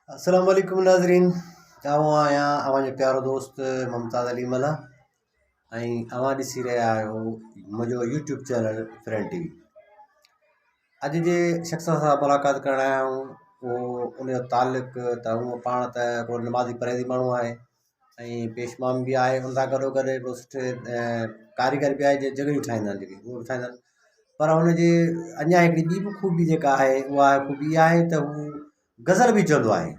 अस्सलाम वालेकुम नाज़रीन। आऊं आहियां अव्हांजो प्यारो दोस्त मुमताज़ अली मला ऐं अव्हां ॾिसी रहिया आहियो मुंहिंजो यूट्यूब चैनल फ्रेंड टीवी। अॼु जे शख़्स सां मुलाक़ात करण आया आहियूं, उहो उनजो ताल्लुक त हूअं पाण त हिकिड़ो नमाज़ी परहेज़ी माण्हू आहे ऐं पेशमाम बि आहे। उन सां गॾोगॾु हिकिड़ो सुठे कारीगर बि आहे, जे जॻहियूं ठाहींदा आहिनि, जेके उहे बि ठाहींदा आहिनि। पर हुनजी अञा हिकिड़ी ॿी बि ख़ूबी जेका आहे उहा ख़ूबी इहा आहे त हू गज़ल बि चवंदो आहे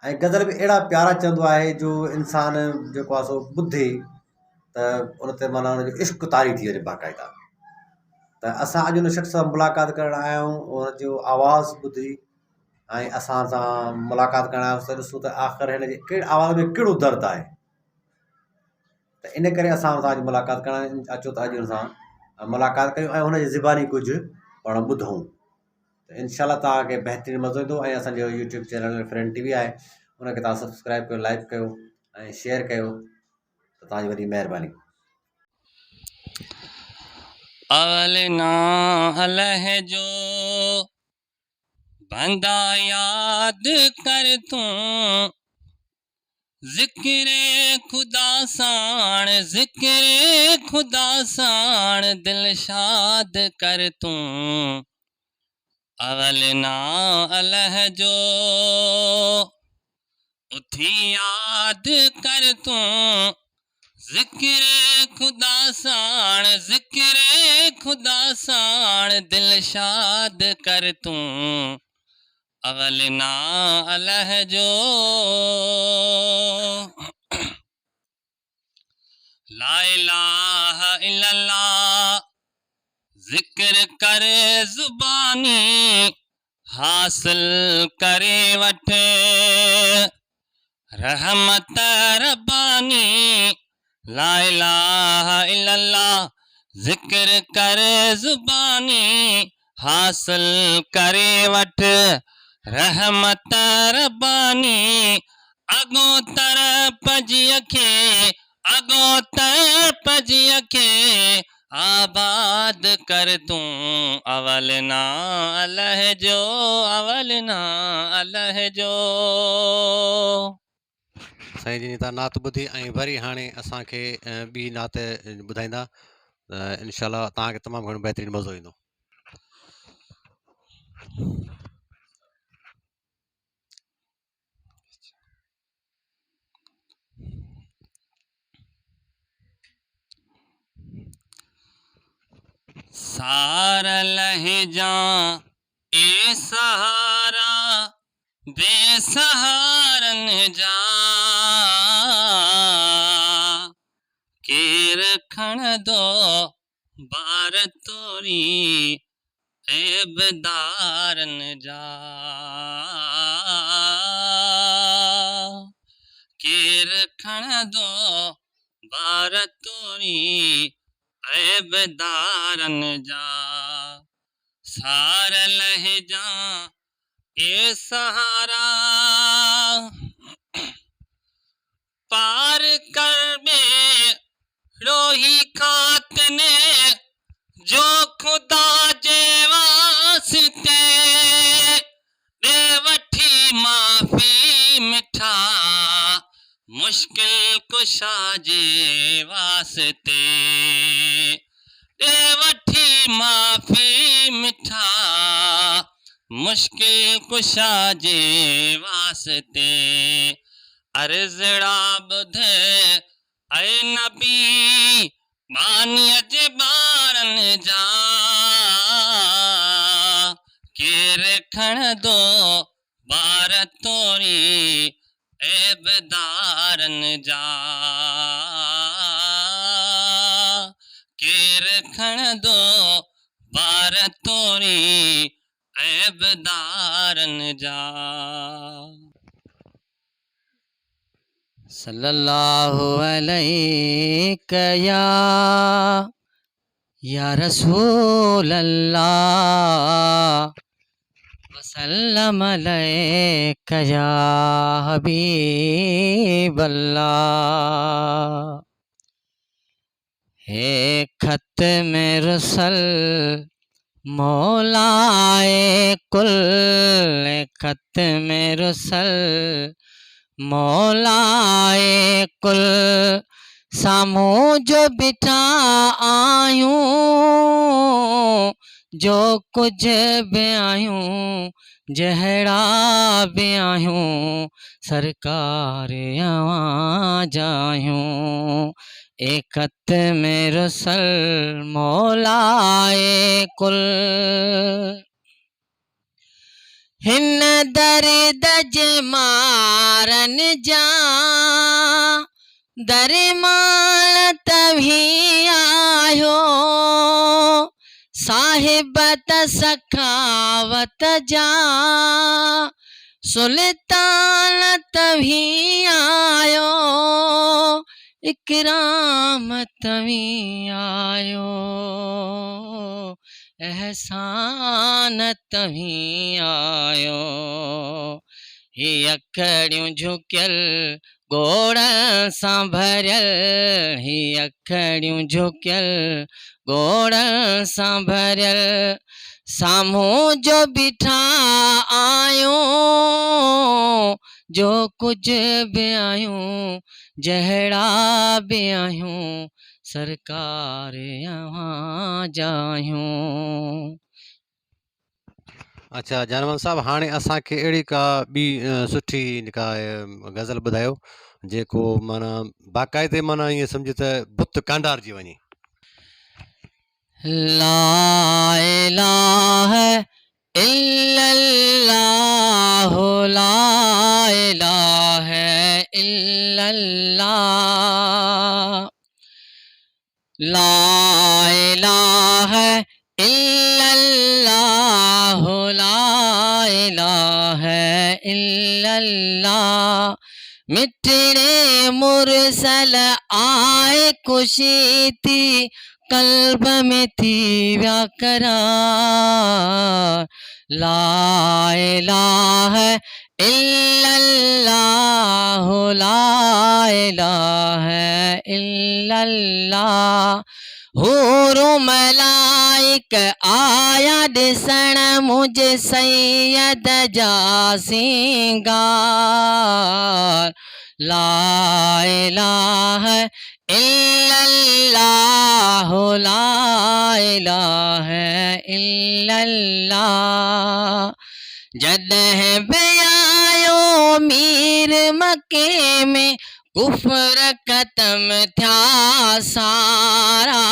ऐं गज़ल बि अहिड़ा प्यारा चवंदो आहे जो इंसानु जेको आहे सो ॿुधे त उन ते माना हुनजो इश्क़ तारी थी वञे बाक़ाइदा। त असां अॼु हुन शख़्स सां मुलाक़ात करणु आया आहियूं, हुनजो आवाज़ु ॿुधी ऐं असां सां मुलाक़ात करणु आहियूं त ॾिसूं त आख़िर हिन जे कहिड़े आवाज़ में कहिड़ो दर्दु आहे। त इन करे असां सां अॼु मुलाक़ात करणु अचो त अॼु हुन सां मुलाक़ात कयूं ऐं हुनजी ज़िबानी कुझु पाण ॿुधूं। त इनशाला तव्हांखे बहितरीनु मज़ो ईंदो। ऐं असांजो यूट्यूब चैनल फ्रेंड टीवी आहे, उनखे तव्हां सब्सक्राइब कयो, लाइक कयो ऐं शेयर कयो, त तव्हांजी वॾी महिरबानी। अवल ना अलह जो बंदा याद कर तूं, ज़िक्र खुदा साण ज़िक्र खुदा साण दिल शाद कर तूं। अवल ना अलह जो उथी याद कर तूं, ज़िक्र खुदा साण दिल शाद कर तूं। अवल ना अलह जो ला इलाहा इल्लल्लाह ज़िक्र कर ज़ुबानी, हासिल करे वठ रहमत रब्बानी। ला इलाहा इल्लल्लाह ज़िक्र कर ज़ुबानी, हासिल करे वठ रहमत रब्बानी। अगो तरप जी खे आबाद कर तूं। अवल ना अलह जो अवल ना अलह जो। साईं जिन तव्हां नात ॿुधी ऐं वरी हाणे असांखे ॿी नात ॿुधाईंदा, त इनशाला तव्हांखे तमामु घणो बहितरीनु मज़ो ईंदो। सारा लहजा ए सहारा बेसहारन जा, के रखण दो बार तोरी ऐबदारन जा। के रखण दो बार तोरी ऐबदारन जा। सार लहजा ए सहारा पार कर में रोही खातने, जो खुदा जे वास्ते दे वठी माफ़ी मिठा, मुश्किल कुशा जे वास्ते दे वठी माफ़ी मिठा, मुश्किल कुशा जे वास्ते। अर्ज़ड़ा ॿुध ऐं नबी मानीअ जे ॿारन जा, के रखण दो बार तोरी ऐबदारन जा। के रखण दो बार तोरी ऐबदारन जा। सल्लल्लाहु अलैहि या रसूल अल्लाह, वसल्लम अलैका या हबीब अल्लाह। हे खत में रसल मौलाए कुल खत्म रुसल, मौलाए कुल सामूं जो बिठा आयूं, जो कुछ भी आयूं जहड़ा भी आयूं सरकार अवां जायूं। ए खत में रुसल मौलाए कुल, हिन दर्द जे मारन जा दरमान तभी आयो, साहिबत सखावत जा सुल्तान तभी आयो, इकराम तभी आयो, एहसान तभी आयो। ही अखड़ियूं झुकियल गोड़न सां भरियल, ही अखड़ियूं झुकियल गोड़न सां भरियल, साम्हूं जो बिठा आयूं, जो कुछ भी आयूं जहड़ा भी आयूं सरकार अवां जायूं। अच्छा जानवन साहब, हाणे असांखे अहिड़ी का ॿी सुठी का गज़ल ॿुधायो जेको माना बाक़ाइदे माना ईअं सम्झ त बुत कांडारजी वञे। ला इलाहा इल्लल्लाह, ला इलाहा इल्लल्लाह, ला इलाहा इल्लल्लाह, ला इलाहा इल्लल्लाह। मिठड़े मुरसल आए खुशी थी कल्ब में थी व्या करार, ला इलाहा इल्लल्लाह, ला इलाहा इल्लल्लाह। हूरो मलाइक आया ॾिसण मुझ सैयद जा सिंगार, ला इलाहा इल्लल्लाह, ला इलाहा इल्लल्लाह। जॾहिं बि आयो मीर मके में कुफर ख़त्म थिया सारा,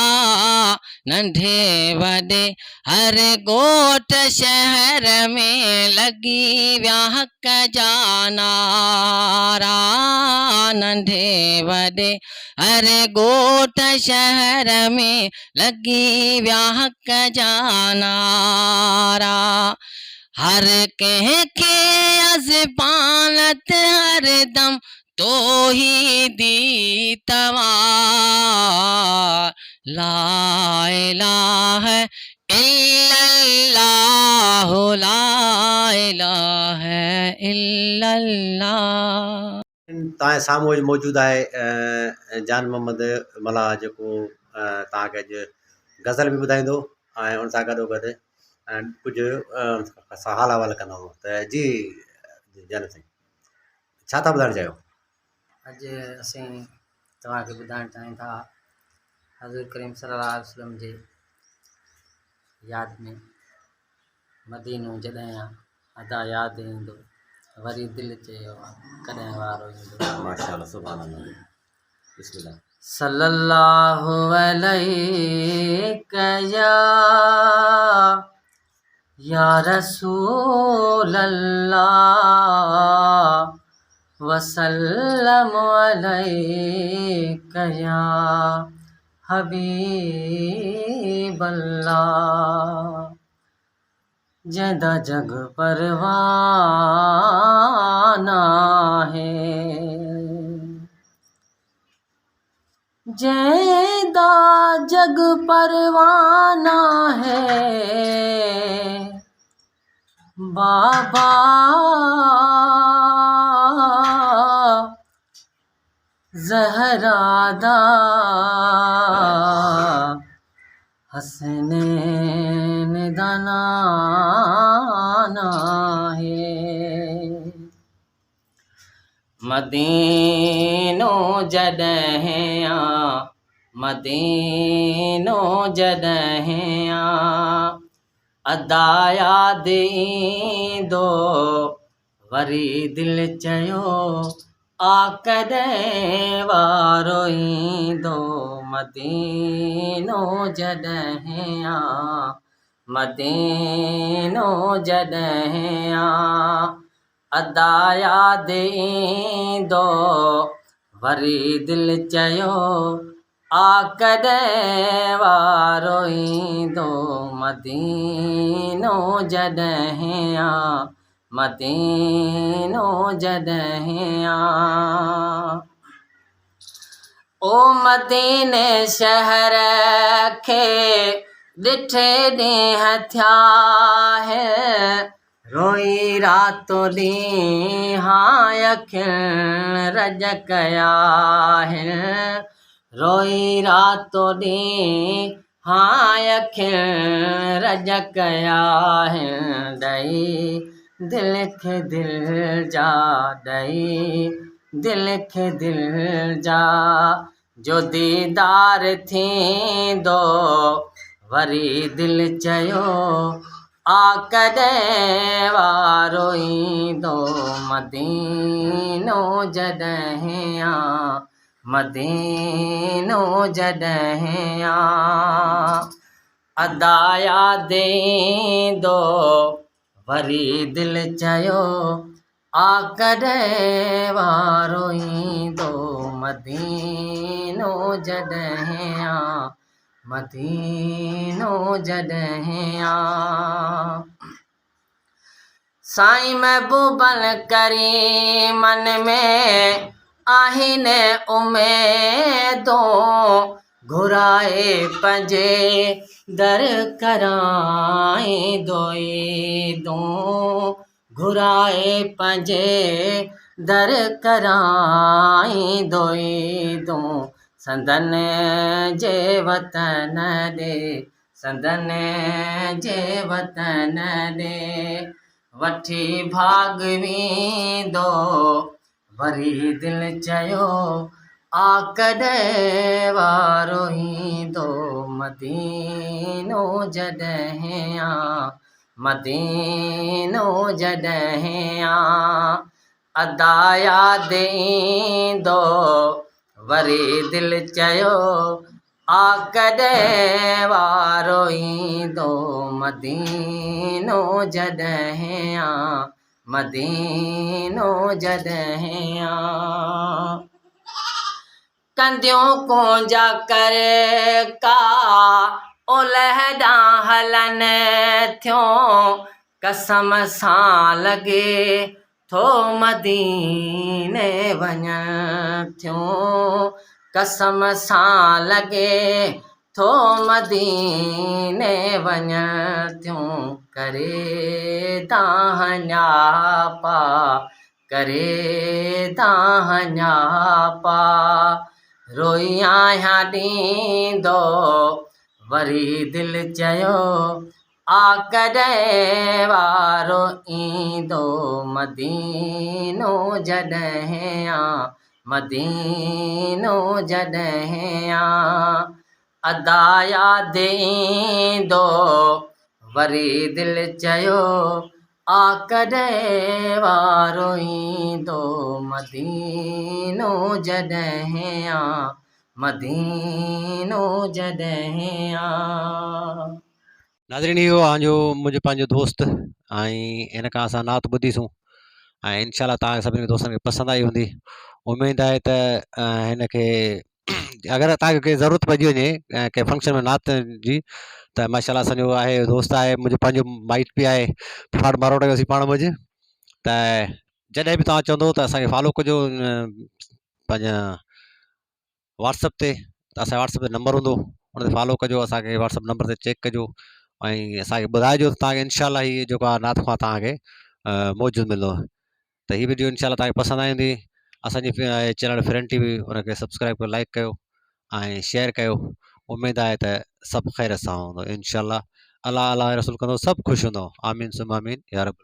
नंढे वॾे हर ॻोठ शहर में लॻी विया हक़ जा नारा, नंढे वॾे हर ॻोठ शहर में लॻी विया हक़ जा नारा। हर कंहिंखे अज़बानत हरदम तौहीदी तवार, ला इलाहा इल्लल्लाह, ला इलाहा इल्लल्लाह। तव्हांजे साम्हूं अॼु मौजूदु आहे जान मोहम्मद मल्हा, जेको तव्हांखे अॼु गज़ल बि ॿुधाईंदो ऐं उन सां गॾोगॾु कुझु असां हाल अहवाल कंदाऊं। त जी जान साईं, छा था ॿुधाइणु चाहियो? अॼु असीं तव्हांखे ॿुधाइणु चाहियूं था हज़ूर करीम सल्लल्लाहु अलैहि वसल्लम जे यादि में मदीनो जॾहिं अदा यादि ईंदो वरी दिलि चयो कॾहिं वारो ईंदो। माशाअल्लाह, सुभान अल्लाह, बिस्मिल्लाह। सल्लल्लाहु अलैहि या रसूल अल्लाह, वसल्लम अलैका या हबीब अल्लाह। जैदा जग परवाना है, जैदा जग परवाना है, बाबा ज़हरादा हसनैन दा जनाना है मदीनो जॾहिं आ मदीनो जॾहिं आ अदा याद ईंदो वरी दिलि चयो आ कॾहिं वारो ईंदो मदीनो जॾहिं आ मदीनो जॾहिं आ अदा याद ईंदो वरी दिलि चयो आ कॾहिं वारो ईंदो मदीनो जॾहिं आ मदीनो जॾहिं आ ओ मदीने शहर खे ॾिठे ॾींहं थिया है रोई रातो ॾींहं हाय अखियुनि रज कया आहिनि रोई रातो ॾींहं हाय अखियुनि रज कया आहिनि ॾई दिलि खे दिलि जा ॾई दिलि खे दिलि जा जो दीदार थींदो वरी दिलि चयो आ कॾहिं वारो ईंदो मदीनो जॾहिं आ मदीनो जॾहिं आ अदा याद ईंदो वरी दिलि चयो आ कॾहिं वारो ईंदो मदीनो जॾहिं आ मदीनो जॾहिं आ साईं महबूबन करीमन में आहिनि उमेदूं घुराए पंहिंजे दर कराईंदो ईंदूं घुराए पंहिंजे दर कराईंदो ईंदूं संदन जे वतन ॾे संदन जे वतन ॾे वठी भाग वेंदो वरी दिलि चयो आ कॾहिं वारो ईंदो मदीनो जॾहिं आ मदीनो जॾहिं आ अदा याद ईंदो वरी दिलि चयो आ कॾहिं वारो ईंदो मदीनो जॾहिं आ मदीनो जॾहिं आ कंदियूं कुंजा करे का ओलहॾा हलनि थियूं कसम सां लॻे थो मदीने वञनि थियूं कसम सां लॻे थो मदीने वञनि थियूं करे दाहन्या पा करे दाहन्या पा रोई आहियां ॾींदो वरी दिलि चयो आ कॾहिं वारो ईंदो मदीनो जॾहिं आ मदीनो जॾहिं आ अदा याद ईंदो वरी दिलि चयो आ कॾहिं वारो ईंदो मदीनो जॾहिं आ मदीनो जॾहिं आ नाज़रीन इहो मुंहिंजो पंहिंजो दोस्त ऐं हिन खां असां नात ॿुधीसूं ऐं इनशाला तव्हांखे सभिनी दोस्तनि खे पसंदि आई हूंदी उमेदु आहे त हिनखे अगरि तव्हांखे कंहिं ज़रूरत पइजी वञे कंहिं फंक्शन में नात जी त माशाला असांजो आहे दोस्त आहे मुंहिंजो पंहिंजो माइट बि आहे फाट मारोट कयोसीं पाण मुंहिंजो त जॾहिं बि तव्हां चवंदो त असांखे फॉलो कजो पंहिंजा व्हाट्सअप ते त असांजो व्हाट्सअप ते नंबर हूंदो उन ते फॉलो कजो असांखे व्हाट्सअप नंबर ते चेक कजो ऐं असांखे ॿुधाइजो त तव्हांखे इनशाला हीअ जेको आहे नात खां तव्हांखे मौजूदु मिलंदो त हीअ वीडियो इनशाला तव्हांखे पसंदि आई हूंदी असांजी चैनल फ्रेंड टीवी उनखे सब्सक्राइब कयो लाइक कयो ऐं शेयर कयो उमेदु आहे त सभु ख़ैर सां हूंदो इनशाला अल्लाह अल्लाह रसूल कंदो, सभु ख़ुशि हूंदो। आमीन सुम आमीन या रब।